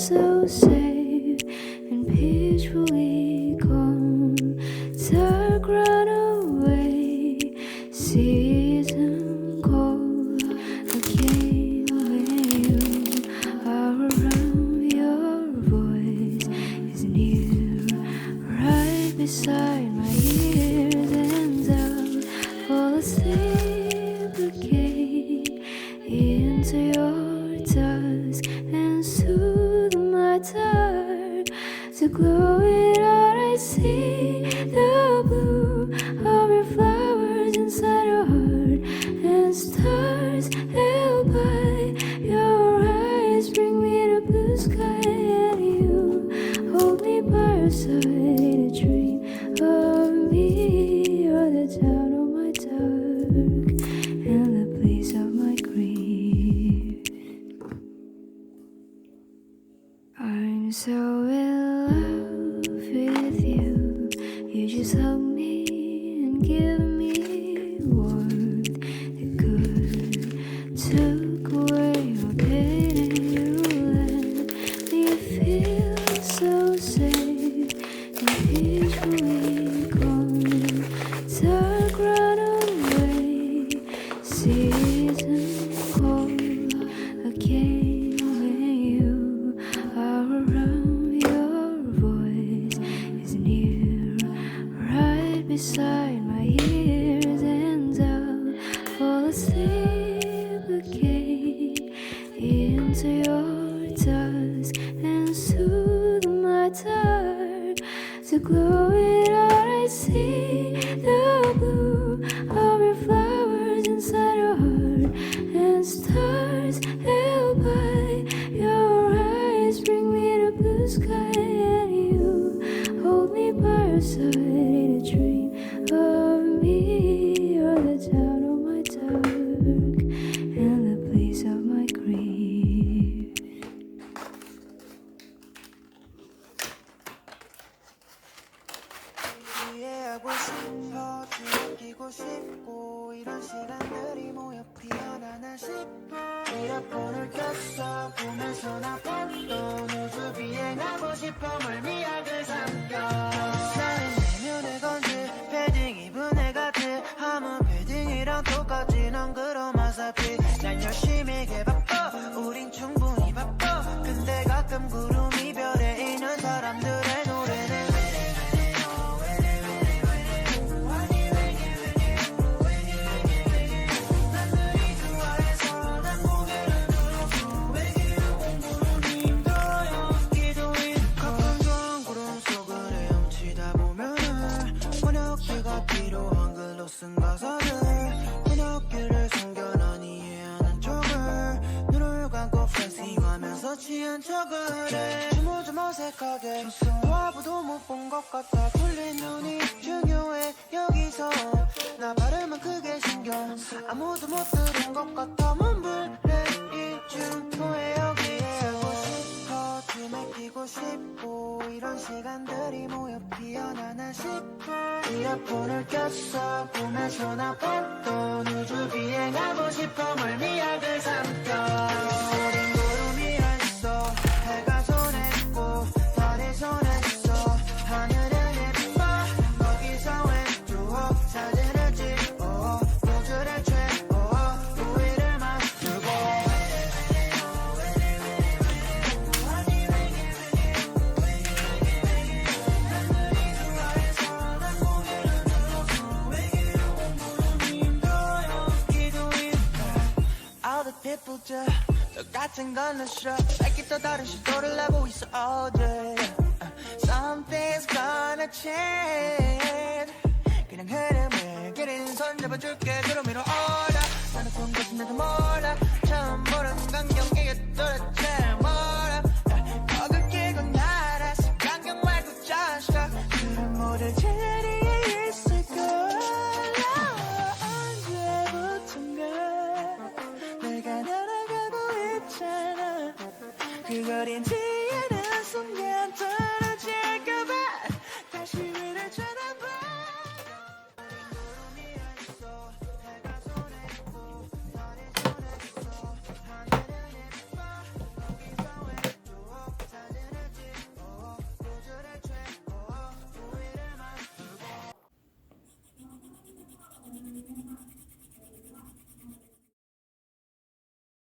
so safe and peacefully calm. Dark run away, season cold. Again when you are around, your voice is near, right beside my ears, and I'll fall asleep again into your dusk and soothe my dark. To glow it out, I see the blue of your flowers inside your heart, and stars held by your eyes bring me to blue sky, and you hold me by your side in a dream of me. You're the town of my dark and the place of my grief. I'm so in love with you. You just hug me and give me warmth that could took away my pain, and you let me feel so safe and peacefully calm. Dark run away, season cold. Again when you are around, your voice is near, right beside my ears, and I'll fall asleep again into your dusk and soothe my dark. To glow it out, I see the blue of your flowers inside your heart, and stars held by your eyes bring me to blue sky, and you hold me by your side in a dream of me. You're the town of my dark and the place of my grief. 이해하고 싶어 느끼고 싶고 이런 시간들이 모여 피어나나 싶어 이어폰을 꼈어 보면서 나 봤던 우주 비행하고 싶어 멀미약을 삼켜 나는 내면의 건지 패딩 입은 애 같아 아무 패딩이랑 똑같지 넌 그럼 어차피 난 열심히 해 바빠 우린 충분히 바빠 근데 가끔 구름 이별에 있는 사람들의 노래는 쓴 가사를 번역기를 숨겨 난 이해하는 척을 눈을 감고 플렉싱하면서 취한 척을 해 좀 어색하게 와봐도 못 본 것 같아 풀린 눈이 중요해 여기서 나 발음은 크게 신경 아무도 못 들은 것 같아 몸불래 이쯤 토해 여기에 하고 싶어 틈에 끼고 싶고 이런 시간들이 모여 피어나나 싶어 이어폰을 꼈어 보면서 나 봤던 우주 비행하고 싶어 멀미약을 삼켜 우린 구름이 했어 해가 손했고 달이 손했어 하늘은 예뻐 거기서 왼쪽 사진을 찍어 노즐을 채워 우위를 맞추고 All the people 똑같은 건 싫어 밝게 또 다른 시도를 하고 있어 all day Something's gonna change 그냥 흐름을 기린 손 잡아줄게 구름위로 올라 나는 본 것은 나도 몰라 처음 보는 광경에 도대체 뭐라 거길 끼고 날아 광경 말고 just 그런 모든 자리에 있을 거야 언제부턴가 내가 날아가고 있잖아 그걸 인지